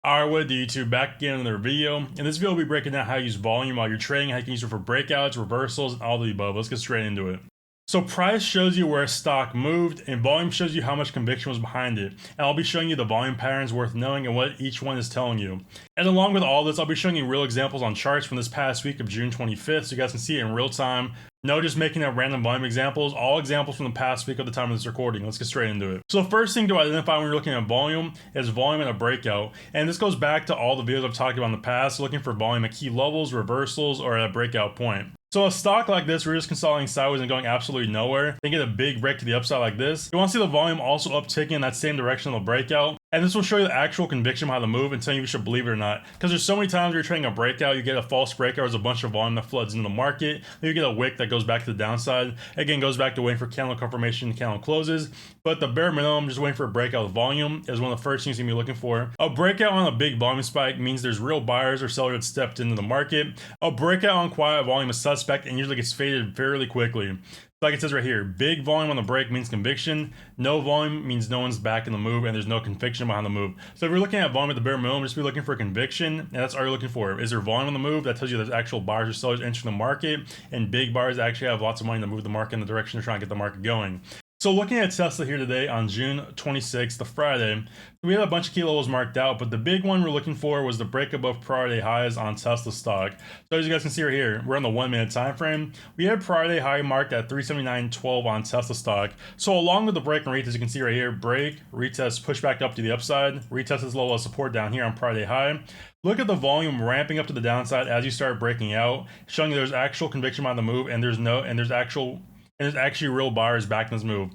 Alright, what do YouTube? Back again in another video. In this video, we'll be breaking down how to use volume while you're trading, how you can use it for breakouts, reversals, and all the above. Let's get straight into it. So price shows you where a stock moved, and volume shows you how much conviction was behind it. And I'll be showing you the volume patterns worth knowing and what each one is telling you. And along with all this, I'll be showing you real examples on charts from this past week of June 25th, so you guys can see it in real time. No just making up random volume examples, all examples from the past week of the time of this recording. Let's get straight into it. So the first thing to identify when you're looking at volume is volume in a breakout. And this goes back to all the videos I've talked about in the past, looking for volume at key levels, reversals, or at a breakout point. So a stock like this, we're just consolidating sideways and going absolutely nowhere. They get a big break to the upside like this. You want to see the volume also upticking in that same direction of the breakout. And this will show you the actual conviction behind the move and tell you if you should believe it or not. Because there's so many times you're trading a breakout, you get a false breakout, there's a bunch of volume that floods into the market. Then you get a wick that goes back to the downside. Again, goes back to waiting for candle confirmation, candle closes. But the bare minimum, just waiting for a breakout of volume is one of the first things you're gonna be looking for. A breakout on a big volume spike means there's real buyers or sellers that stepped into the market. A breakout on quiet volume is suspect and usually gets faded fairly quickly. Like it says right here, big volume on the break means conviction. No volume means no one's back in the move and there's no conviction behind the move. So if you're looking at volume at the bare minimum, just be looking for conviction, and that's all you're looking for. Is there volume on the move? That tells you there's actual buyers or sellers entering the market, and big buyers actually have lots of money to move the market in the direction they're trying to get the market going. So looking at Tesla here today on June 26th, the Friday, we have a bunch of key levels marked out, but the big one we're looking for was the break above prior day highs on Tesla stock. So as you guys can see right here, we're on the 1 minute time frame. We have prior day high marked at 379.12 on Tesla stock. So along with the break and retest, as you can see right here, break, retest, push back up to the upside, retest this level of support down here on prior day high. Look at the volume ramping up to the downside as you start breaking out, showing you there's actual conviction behind the move, and there's actually real buyers backing this move.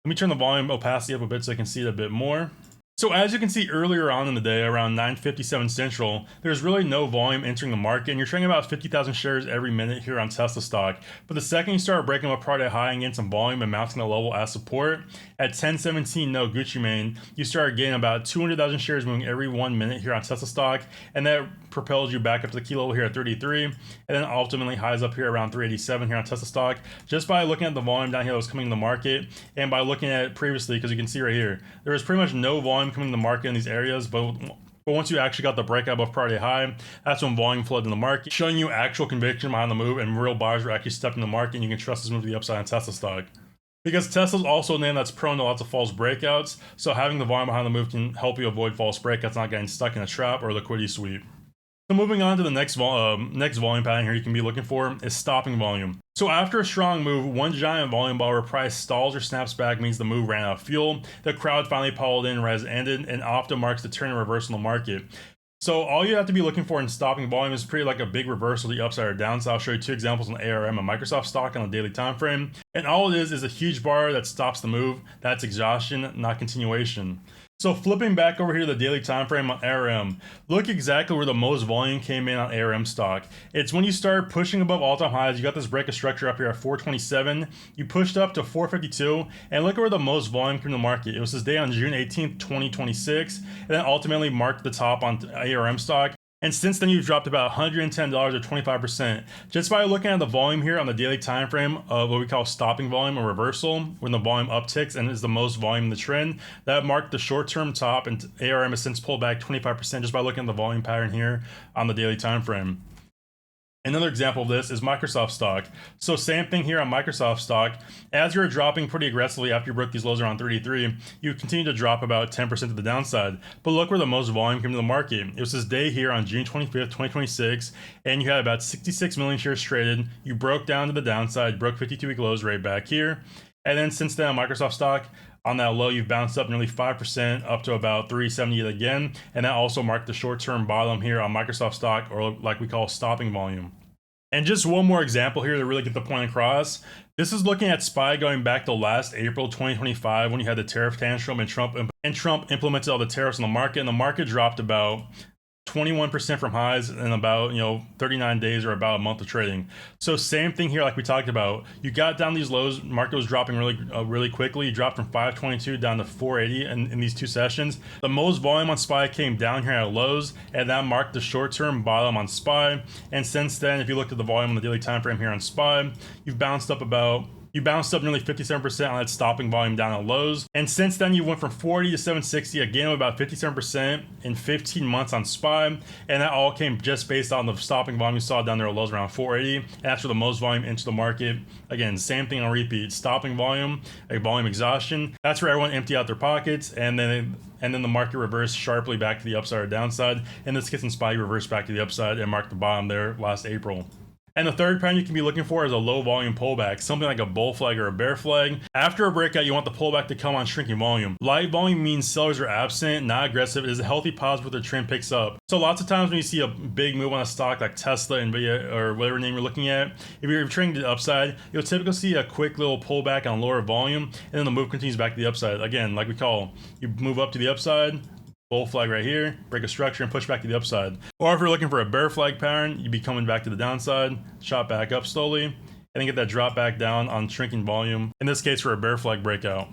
Let me turn the volume opacity up a bit so I can see it a bit more. So as you can see earlier on in the day, around 9:57 Central, there's really no volume entering the market, and you're trading about 50,000 shares every minute here on Tesla stock. But the second you start breaking up prior day high and getting some volume and mounting the level as support, at 10:17 no Gucci Mane, you start getting about 200,000 shares moving every 1 minute here on Tesla stock, and that propels you back up to the key level here at 33, and then ultimately highs up here around 387 here on Tesla stock, just by looking at the volume down here that was coming in the market, and by looking at it previously, because you can see right here, there was pretty much no volume coming to the market in these areas, but once you actually got the breakout above prior day high, that's when volume flooded in the market, showing you actual conviction behind the move, and real buyers were actually stepping in the market, and you can trust this move to the upside on Tesla stock. Because Tesla's also a name that's prone to lots of false breakouts, so having the volume behind the move can help you avoid false breakouts, not getting stuck in a trap or a liquidity sweep. So moving on to the next volume pattern here you can be looking for is stopping volume. So after a strong move, one giant volume bar where price stalls or snaps back means the move ran out of fuel. The crowd finally piled in, res ended, and often marks the turn and reversal in the market. So all you have to be looking for in stopping volume is pretty like a big reversal to the upside or downside. I'll show you two examples on ARM and Microsoft stock on a daily time frame. And all it is a huge bar that stops the move. That's exhaustion, not continuation. So flipping back over here to the daily time frame on ARM, look exactly where the most volume came in on ARM stock. It's when you start pushing above all-time highs. You got this break of structure up here at 427. You pushed up to 452, and look at where the most volume came to the market. It was this day on June 18th, 2026, and then ultimately marked the top on ARM stock. And since then, you've dropped about $110 or 25%. Just by looking at the volume here on the daily time frame of what we call stopping volume or reversal, when the volume upticks and is the most volume in the trend, that marked the short-term top, and ARM has since pulled back 25% just by looking at the volume pattern here on the daily time frame. Another example of this is Microsoft stock. So same thing here on Microsoft stock. As you're dropping pretty aggressively after you broke these lows around 33, you continue to drop about 10% to the downside. But look where the most volume came to the market. It was this day here on June 25th, 2026, and you had about 66 million shares traded. You broke down to the downside, broke 52-week lows right back here. And then since then, Microsoft stock, on that low, you've bounced up nearly 5% up to about 378 again. And that also marked the short-term bottom here on Microsoft stock, or like we call stopping volume. And just one more example here to really get the point across. This is looking at SPY going back to last April 2025 when you had the tariff tantrum and Trump implemented all the tariffs in the market, and the market dropped about 21% from highs in about 39 days or about a month of trading. So same thing here, like we talked about. You got down these lows, market was dropping really quickly. You dropped from 522 down to 480 in these two sessions. The most volume on SPY came down here at lows, and that marked the short-term bottom on SPY. And since then, if you look at the volume on the daily time frame here on SPY, you've bounced up about You bounced up nearly 57% on that stopping volume down at lows. And since then, you went from 40 to 760, a gain of about 57% in 15 months on SPY. And that all came just based on the stopping volume you saw down there at lows around 480. And that's for the most volume into the market. Again, same thing on repeat. Stopping volume, a volume exhaustion. That's where everyone emptied out their pockets. And then the market reversed sharply back to the upside or downside. In this case, in SPY, reversed back to the upside and marked the bottom there last April. And the third pattern you can be looking for is a low volume pullback, something like a bull flag or a bear flag. After a breakout, you want the pullback to come on shrinking volume. Light volume means sellers are absent, not aggressive. It is a healthy pause where the trend picks up. So lots of times when you see a big move on a stock like Tesla, Nvidia, or whatever name you're looking at, if you're trading to the upside, you'll typically see a quick little pullback on lower volume, and then the move continues back to the upside. Again, like we call, you move up to the upside, bull flag right here, break a structure and push back to the upside. Or if you're looking for a bear flag pattern, you'd be coming back to the downside, shot back up slowly, and then get that drop back down on shrinking volume, in this case for a bear flag breakout.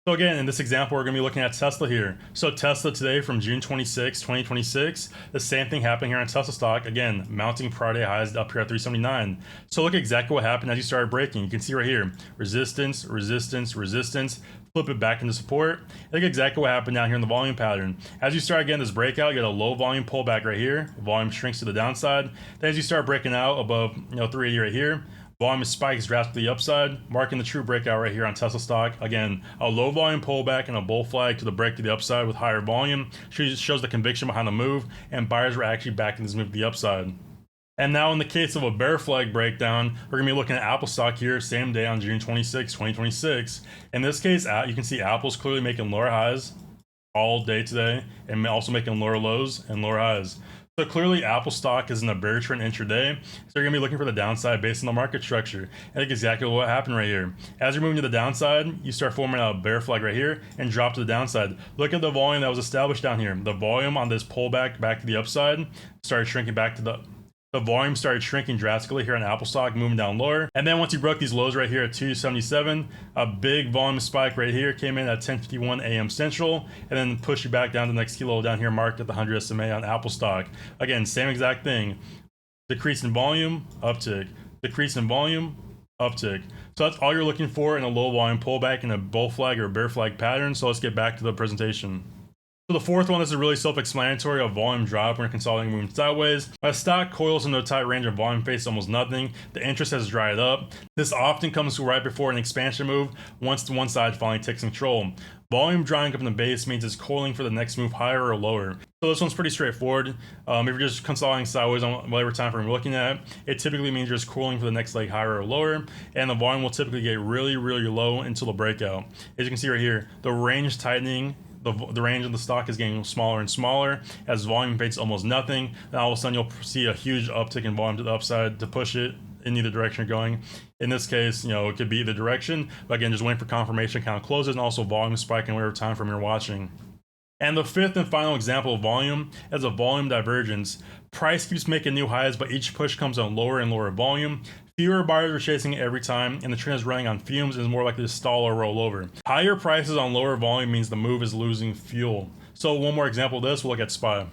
So again, in this example, we're going to be looking at Tesla here. So Tesla today from June 26, 2026, the same thing happened here on Tesla stock. Again, mounting prior day highs up here at 379. So look exactly what happened as you started breaking. You can see right here, resistance, resistance, resistance, flip it back into support. Look exactly what happened down here in the volume pattern. As you start again this breakout, you get a low volume pullback right here. Volume shrinks to the downside. Then as you start breaking out above 380 right here, volume spikes drastically upside, marking the true breakout right here on Tesla stock. Again, a low volume pullback and a bull flag to the break to the upside with higher volume. Shows the conviction behind the move, and buyers were actually backing this move to the upside. And now in the case of a bear flag breakdown, we're going to be looking at Apple stock here, same day on June 26, 2026. In this case, you can see Apple's clearly making lower highs all day today, and also making lower lows and lower highs. So clearly Apple stock is in a bear trend intraday, so you're going to be looking for the downside based on the market structure. I think exactly what happened right here. As you're moving to the downside, you start forming a bear flag right here and drop to the downside. Look at the volume that was established down here. The volume on this pullback back to the upside started shrinking back to the volume started shrinking drastically here on Apple stock, moving down lower. And then once you broke these lows right here at 277, a big volume spike right here came in at 10:51 a.m. Central, and then pushed you back down to the next kilo down here marked at the 100 SMA on Apple stock. Again, same exact thing. Decrease in volume, uptick. Decrease in volume, uptick. So that's all you're looking for in a low volume pullback in a bull flag or bear flag pattern. So let's get back to the presentation. So the fourth one, this is really self-explanatory. A volume drop when you're consolidating moving sideways. A stock coils into a tight range of volume face almost nothing. The interest has dried up. This often comes right before an expansion move once the one side finally takes control. Volume drying up in the base means it's coiling for the next move higher or lower. So this one's pretty straightforward. If you're just consolidating sideways on whatever time frame you're looking at, it typically means you're just cooling for the next leg higher or lower, and the volume will typically get really, really low until the breakout. As you can see right here, the range tightening, the range of the stock is getting smaller and smaller as volume fades almost nothing. Then all of a sudden you'll see a huge uptick in volume to the upside to push it in either direction you're going. In this case, it could be either direction, but again, just waiting for confirmation count closes and also volume spiking whatever time frame you're watching. And the fifth and final example of volume is a volume divergence. Price keeps making new highs, but each push comes on lower and lower volume. Fewer buyers are chasing it every time, and the trend is running on fumes and is more likely to stall or roll over. Higher prices on lower volume means the move is losing fuel. So one more example of this, we'll look at SPY.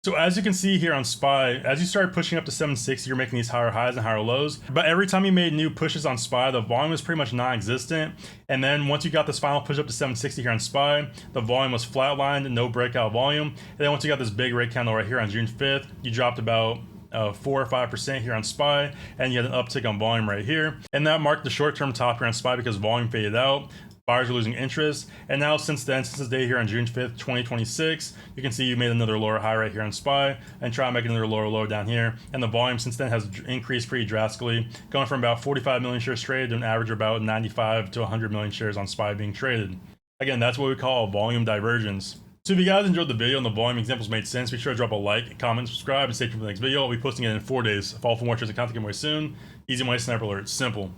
So as you can see here on SPY, as you start pushing up to 760, you're making these higher highs and higher lows. But every time you made new pushes on SPY, the volume was pretty much non-existent. And then once you got this final push up to 760 here on SPY, the volume was flatlined and no breakout volume. And then once you got this big red candle right here on June 5th, you dropped about 4 or 5% here on SPY, and you had an uptick on volume right here. And that marked the short-term top here on SPY because volume faded out. Buyers are losing interest. And now since this day here on June 5th, 2026, you can see you made another lower high right here on SPY and try to make another lower low down here. And the volume since then has increased pretty drastically, going from about 45 million shares traded to an average of about 95 to 100 million shares on SPY being traded. Again, that's what we call a volume divergence. So if you guys enjoyed the video and the volume examples made sense, be sure to drop a like, comment, subscribe, and stay tuned for the next video. I'll be posting it in 4 days. Follow for more trades and content coming way soon. Easy money sniper alert. Simple.